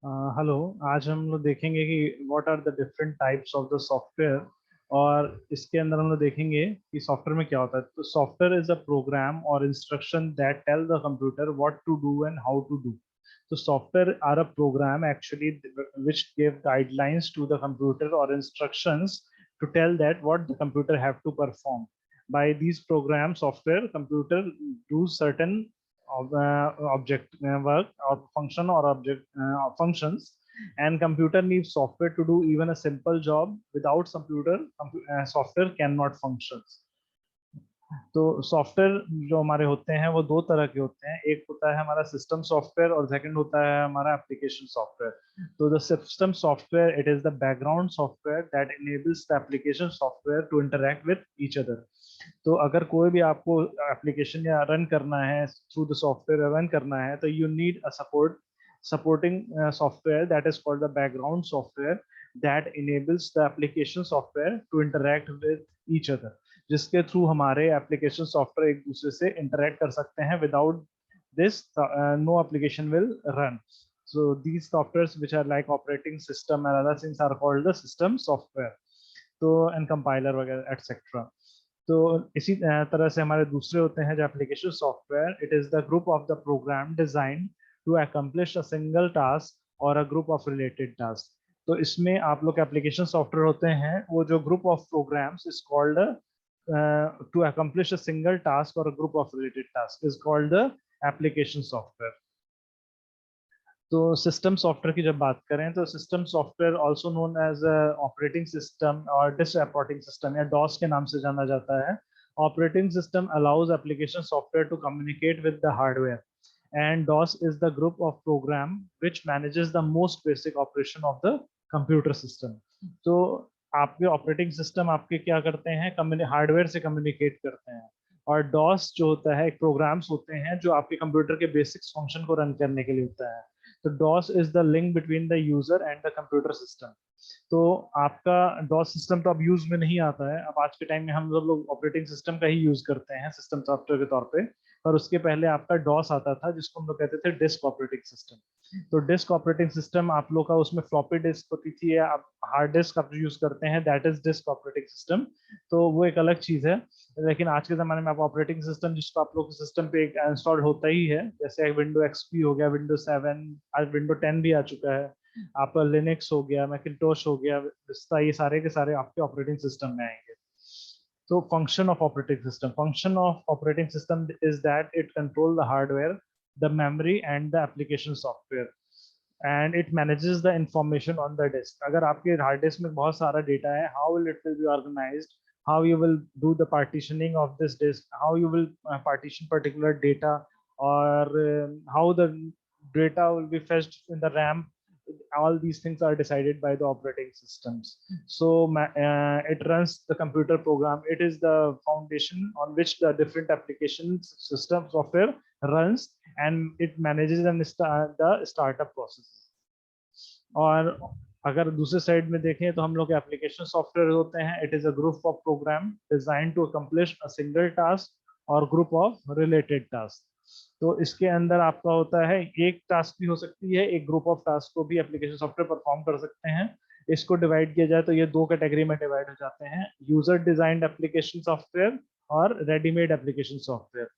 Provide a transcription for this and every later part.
Hello. आज हम लोग देखेंगे कि what are the different types of the software. और इसके अंदर हम लोग देखेंगे कि सॉफ्टवेयर में क्या होता है। तो सॉफ्टवेयर इज अ प्रोग्राम और instruction that tell the computer what to do and how to do. तो software are a program actually which give guidelines to the computer or instructions to tell that what the computer have to perform. By these programs software computer do certain object work or function or object functions, and computer needs software to do even a simple job. Without computer software cannot function. तो software जो हमारे होते हैं वो दो तरह के होते हैं। एक होता है हमारा सिस्टम सॉफ्टवेयर और सेकंड होता है हमारा एप्लीकेशन सॉफ्टवेयर। तो the system software it is the background software that enables the application software to interact with each other. तो अगर कोई भी आपको एप्लीकेशन या रन करना है थ्रू द सॉफ्टवेयर रन करना है तो you need a supporting software that is called the background software that enables the application software to interact with each other, जिसके थ्रू हमारे एप्लीकेशन सॉफ्टवेयर एक दूसरे से इंटरेक्ट कर सकते हैं। Without this no application will run. So these softwares which are like operating system and other things are called the system software। तो एंड कंपाइलर वगैरह एटसेट्रा। तो इसी तरह से हमारे दूसरे होते हैं जो application software. It is the group of the program design to accomplish a single task or a group of related tasks। तो इसमें आप लोग एप्लीकेशन सॉफ्टवेयर होते हैं वो जो group of programs is called to accomplish a single task or a group of related tasks is called the application software। तो system software की जब बात करें तो system software also known as operating system और डिस्क ऑपरेटिंग सिस्टम या DOS के नाम से जाना जाता है। Operating system allows application software to communicate with the hardware, and DOS is the group of program which manages the most basic operation of the computer system। तो आपके operating system आपके क्या करते हैं, हार्डवेयर से कम्युनिकेट करते हैं। और डॉस जो होता है एक प्रोग्राम्स होते हैं जो आपके कंप्यूटर के बेसिक फंक्शन को रन करने के लिए होता है। तो DOS is the link between the user and the computer system. तो आपका डॉस सिस्टम तो अब यूज में नहीं आता है। अब आज के टाइम में हम लोग ऑपरेटिंग सिस्टम का ही यूज करते हैं सिस्टम सॉफ्टवेयर के तौर पे। पर उसके पहले आपका डॉस आता था जिसको हम लोग कहते थे डिस्क ऑपरेटिंग सिस्टम। तो डिस्क ऑपरेटिंग सिस्टम आप लोग का उसमें फ्लॉपी डिस्क होती थी या आप हार्ड डिस्क आप यूज करते हैं, that is disc operating system. तो वो एक अलग चीज है। लेकिन आज के जमाने में आप ऑपरेटिंग सिस्टम जिसको आप लोग सिस्टम पे इंस्टॉल होता ही है, जैसे विंडो एक्सपी हो गया, विंडो 7, आज विंडो 10 भी आ चुका है, आपका लिनक्स हो गया, मैकिंटोश हो गया, विस्ता, ये सारे के सारे आपके ऑपरेटिंग सिस्टम में आएंगे। So function of operating system. Function of operating system is that it control the hardware, the memory and the application software, and it manages the information on the disk। अगर आपके hard disk में बहुत सारा data है, how will it will be organized, how you will do the partitioning of this disk, how you will partition particular data, or how the data will be fetched in the RAM, all these things are decided by the operating systems। So it runs the computer program, it is the foundation on which the different application system software runs, and it manages the startup process। और अगर दूसरे side में देखें तो हम लोग application software होते हैं, it is a group of program design to accomplish a single task और ग्रुप ऑफ रिलेटेड टास्क। तो इसके अंदर आपका होता है एक टास्क भी हो सकती है, एक ग्रुप ऑफ टास्क को भी एप्लीकेशन सॉफ्टवेयर परफॉर्म कर सकते हैं। इसको डिवाइड किया जाए तो ये दो कैटेगरी में डिवाइड हो जाते हैं, यूजर डिजाइंड एप्लीकेशन सॉफ्टवेयर और रेडीमेड एप्लीकेशन सॉफ्टवेयर।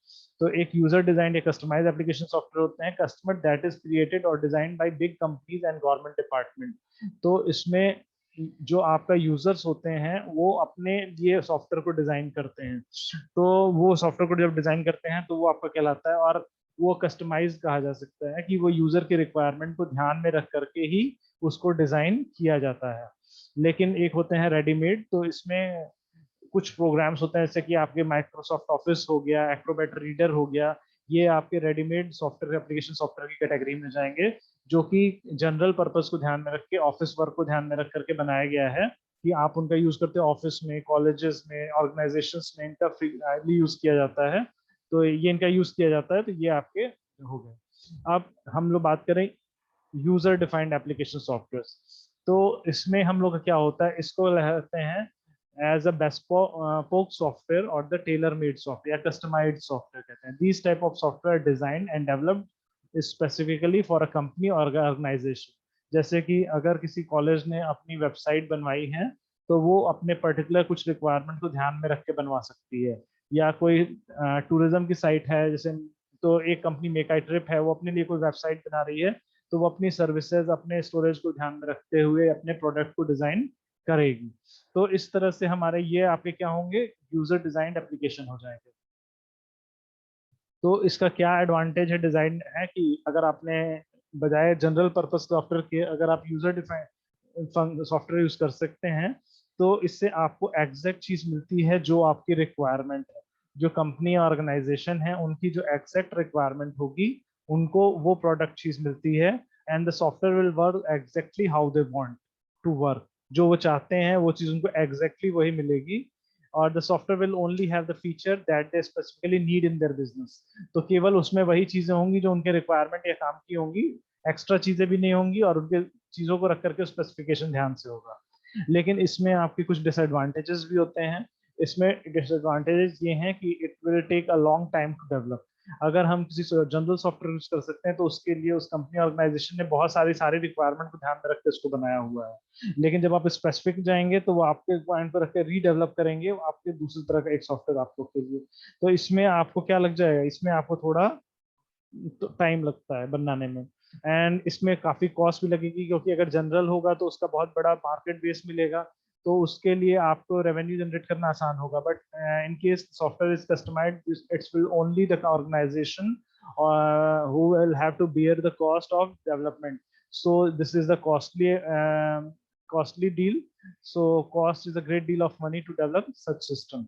तो एक यूजर डिजाइन या कस्टमाइज एप्लीकेशन सॉफ्टवेयर होते हैं कस्टमर दैट इज क्रिएटेड और design by big companies and government department. तो इसमें जो आपका यूजर्स होते हैं वो अपने लिए सॉफ्टवेयर को डिजाइन करते हैं। तो वो सॉफ्टवेयर को जब डिजाइन करते हैं तो वो आपका कहलाता है, और वो कस्टमाइज कहा जा सकता है कि वो यूजर की रिक्वायरमेंट को ध्यान में रख करके ही उसको डिजाइन किया जाता है। लेकिन एक होते हैं रेडीमेड, तो इसमें कुछ प्रोग्राम्स होते हैं जैसे कि आपके माइक्रोसॉफ्ट ऑफिस हो गया, एक्रोबैट रीडर हो गया, ये आपके रेडीमेड सॉफ्टवेयर एप्लीकेशन सॉफ्टवेयर की कैटेगरी में जाएंगे, जो कि जनरल पर्पस को ध्यान में रख के ऑफिस वर्क को ध्यान में रख करके बनाया गया है कि आप उनका यूज करते हो ऑफिस में, कॉलेजेस में, ऑर्गेनाइजेशंस में इनका फ्रीली यूज किया जाता है। तो ये इनका यूज किया जाता है, तो ये आपके हो गए। अब हम लोग बात करें यूजर डिफाइंड एप्लीकेशन सॉफ्टवेयर। तो इसमें हम लोग का क्या होता है, इसको कहते हैं as a bespoke software or the tailor-made software या customized software कहते हैं। These type of software designed and developed specifically for a company or organization। जैसे कि अगर किसी कॉलेज ने अपनी वेबसाइट बनवाई है तो वो अपने पर्टिकुलर कुछ रिक्वायरमेंट को ध्यान में रख के बनवा सकती है। या कोई टूरिज्म की साइट है जैसे, तो एक कंपनी मेक आई ट्रिप है, वो अपने लिए कोई वेबसाइट बना रही है, तो वो अपनी सर्विसेज अपने स्टोरेज को ध्यान में रखते हुए अपने प्रोडक्ट को डिजाइन करेगी। तो इस तरह से हमारे ये आपके क्या होंगे, यूजर डिजाइंड एप्लीकेशन हो जाएंगे। तो इसका क्या एडवांटेज है डिजाइन है कि अगर आपने बजाय जनरल पर्पस सॉफ्टवेयर के अगर आप यूजर डिफाइंड सॉफ्टवेयर यूज कर सकते हैं, तो इससे आपको एग्जैक्ट चीज मिलती है जो आपकी रिक्वायरमेंट है। जो कंपनी ऑर्गेनाइजेशन है उनकी जो एग्जैक्ट रिक्वायरमेंट होगी, उनको वो प्रोडक्ट चीज मिलती है। And the software will work exactly how they want to work. जो वो चाहते हैं वो चीज उनको एग्जैक्टली वही मिलेगी। और the software will only have the feature that they specifically need in their business. तो केवल उसमें वही चीजें होंगी जो उनके रिक्वायरमेंट या काम की होंगी, एक्स्ट्रा चीजें भी नहीं होंगी, और उनके चीजों को रख करके स्पेसिफिकेशन ध्यान से होगा। लेकिन इसमें आपके कुछ डिसएडवांटेजेस भी होते हैं। इसमें डिसएडवांटेजेस ये हैं कि it will take a long time to develop. अगर हम किसी जनरल सॉफ्टवेयर यूज कर सकते हैं तो उसके लिए उस कंपनी ऑर्गेनाइजेशन ने बहुत सारी रिक्वायरमेंट को ध्यान में रख के उसको बनाया हुआ है। लेकिन जब आप स्पेसिफिक जाएंगे तो वो आपके पॉइंट पर रख के रीडेवलप करेंगे आपके दूसरी तरह का एक सॉफ्टवेयर आपको के लिए। तो इसमें आपको क्या लग जाएगा, इसमें आपको थोड़ा तो टाइम लगता है बनाने में। एंड इसमें काफी कॉस्ट भी लगेगी, क्योंकि अगर जनरल होगा तो उसका बहुत बड़ा मार्केट बेस मिलेगा, तो उसके लिए आपको रेवेन्यू जनरेट करना आसान होगा। But in case software is customised, it's will only the organisation who will have to bear the cost of development. So this is the costly deal. So cost is a great deal of money to develop such system.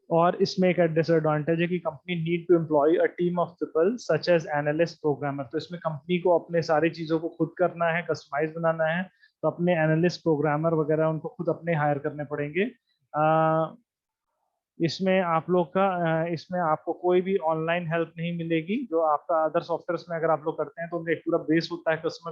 और इसमें एक disadvantage है कि company need to employ a team of people such as analyst programmer. तो इसमें company को अपने सारी चीजों को खुद करना है, कस्टमाइज बनाना है, तो अपने एनालिस्ट प्रोग्रामर वगैरह उनको खुद अपने हायर करने पड़ेंगे। इसमें आप लोग का इसमें आपको कोई भी ऑनलाइन हेल्प नहीं मिलेगी। जो आपका अदर सॉफ्टवेयर में अगर आप लोग करते हैं तो उनका एक पूरा बेस होता है, कस्टमर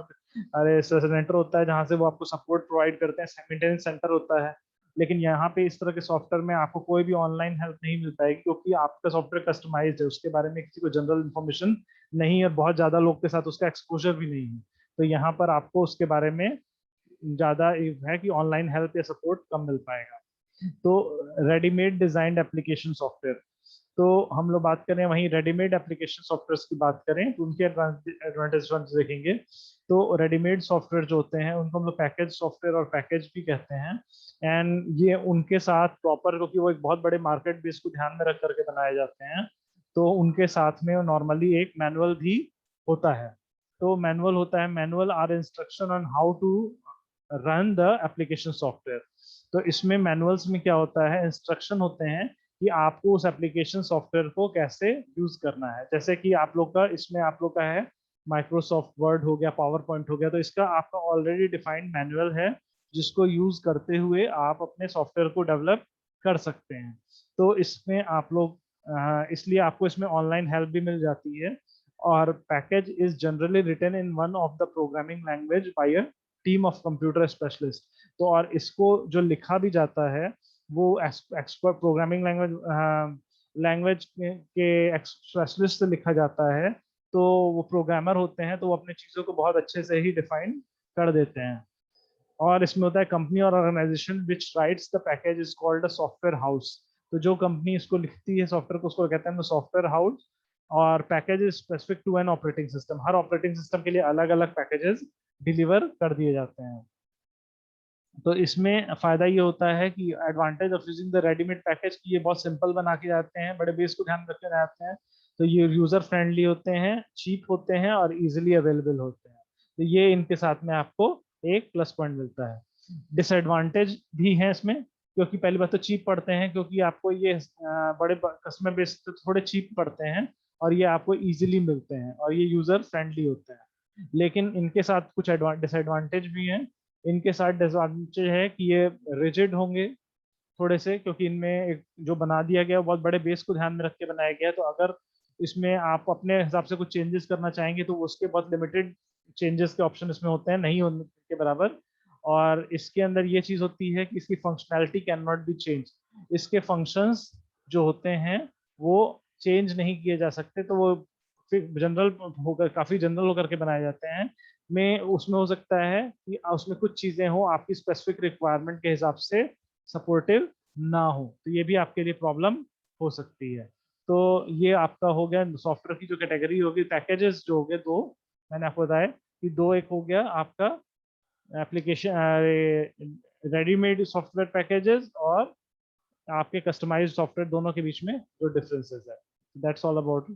अरे सेंटर होता है जहाँ से वो आपको सपोर्ट प्रोवाइड करते हैं, मेंटेनेंस सेंटर होता है। लेकिन यहाँ पे इस तरह के सॉफ्टवेयर में आपको कोई भी ऑनलाइन हेल्प नहीं मिल पाएगी, क्योंकि आपका सॉफ्टवेयर कस्टमाइज्ड है, उसके बारे में किसी को जनरल इन्फॉर्मेशन नहीं है, बहुत ज्यादा लोग के साथ उसका एक्सपोजर भी नहीं है। तो यहाँ पर आपको उसके बारे में ज्यादा है कि ऑनलाइन हेल्प या सपोर्ट कम मिल पाएगा। तो रेडीमेड डिजाइंड एप्लीकेशन सॉफ्टवेयर, तो हम लोग बात करें वहीं रेडीमेड एप्लीकेशन सॉफ्टवेयर की बात करें तो उनके एडवांटेज देखेंगे। तो रेडीमेड सॉफ्टवेयर जो होते हैं उनको हम लोग पैकेज सॉफ्टवेयर और पैकेज भी कहते हैं। एंड ये उनके साथ प्रॉपर, क्योंकि वो एक बहुत बड़े मार्केट बेस को ध्यान में रख करके बनाए जाते हैं, तो उनके साथ में नॉर्मली एक मैनुअल भी होता है। तो मैनुअल होता है, manual are instruction on how to run the application software. तो इसमें मैनुअल्स में क्या होता है, इंस्ट्रक्शन होते हैं कि आपको उस एप्लीकेशन सॉफ्टवेयर को कैसे यूज करना है। जैसे कि आप लोग का इसमें आप लोग का है माइक्रोसॉफ्ट वर्ड हो गया, पावर पॉइंट हो गया, तो इसका आपका ऑलरेडी डिफाइंड मैनुअल है जिसको यूज करते हुए आप अपने सॉफ्टवेयर को डेवलप कर सकते हैं। तो इसमें आप लोग इसलिए आपको इसमें ऑनलाइन हेल्प भी मिल जाती है। और package is generally written in one of the programming language by a team of computer specialist. तो और इसको जो लिखा भी जाता है वो एक्सपर्ट प्रोग्रामिंग लैंग्वेज के स्पेशलिस्ट से लिखा जाता है। तो वो प्रोग्रामर होते हैं, तो वो अपने चीज़ों को बहुत अच्छे से ही डिफाइन कर देते हैं। और इसमें होता है कंपनी और organisation which writes the package is called a software house. तो जो कंपनी इसको लिखती है सॉफ्टवेयर को, उसको कहते हैं सॉफ्टवेयर हाउस। और package is specific to an operating system. हर ऑपरेटिंग सिस्टम के लिए अलग अलग पैकेजेस डिलीवर कर दिए जाते हैं। तो इसमें फायदा ये होता है कि advantage of using the readymade package की ये बहुत सिंपल बना के जाते हैं, बड़े बेस को ध्यान रखे जाते हैं। तो ये यूजर फ्रेंडली होते हैं, चीप होते हैं और इजीली अवेलेबल होते हैं। तो ये इनके साथ में आपको एक प्लस पॉइंट मिलता है। डिसएडवांटेज भी है इसमें, क्योंकि पहली बात तो चीप पड़ते हैं, क्योंकि आपको ये बड़े कस्टमर बेस तो थोड़े चीप पड़ते हैं और ये आपको इजीली मिलते हैं और ये यूजर फ्रेंडली होते हैं। लेकिन इनके साथ कुछ डिसएडवांटेज भी हैं। इनके साथ डिसएडवांटेज है कि ये रिजिड होंगे थोड़े से, क्योंकि इनमें एक जो बना दिया गया है, वो बहुत बड़े बेस को ध्यान में रख के बनाया गया है। तो अगर इसमें आप अपने हिसाब से कुछ चेंजेस करना चाहेंगे तो उसके बहुत लिमिटेड चेंजेस के ऑप्शन इसमें होते हैं, नहीं होने के बराबर। और इसके अंदर ये चीज होती है कि इसकी functionality can not be change. इसके फंक्शंस जो होते हैं वो चेंज नहीं किए जा सकते। तो वो जनरल होकर, काफी जनरल होकर के बनाए जाते हैं, में उसमें हो सकता है कि उसमें कुछ चीजें हो आपकी स्पेसिफिक रिक्वायरमेंट के हिसाब से सपोर्टिव ना हो, तो ये भी आपके लिए प्रॉब्लम हो सकती है। तो ये आपका हो गया सॉफ्टवेयर की जो कैटेगरी होगी, पैकेजेस जो हो गए दो, मैंने आपको बताया कि दो, एक हो गया आपका एप्लीकेशन रेडीमेड सॉफ्टवेयर पैकेजेस और आपके कस्टमाइज्ड सॉफ्टवेयर, दोनों के बीच में जो डिफरेंसेस है। That's all about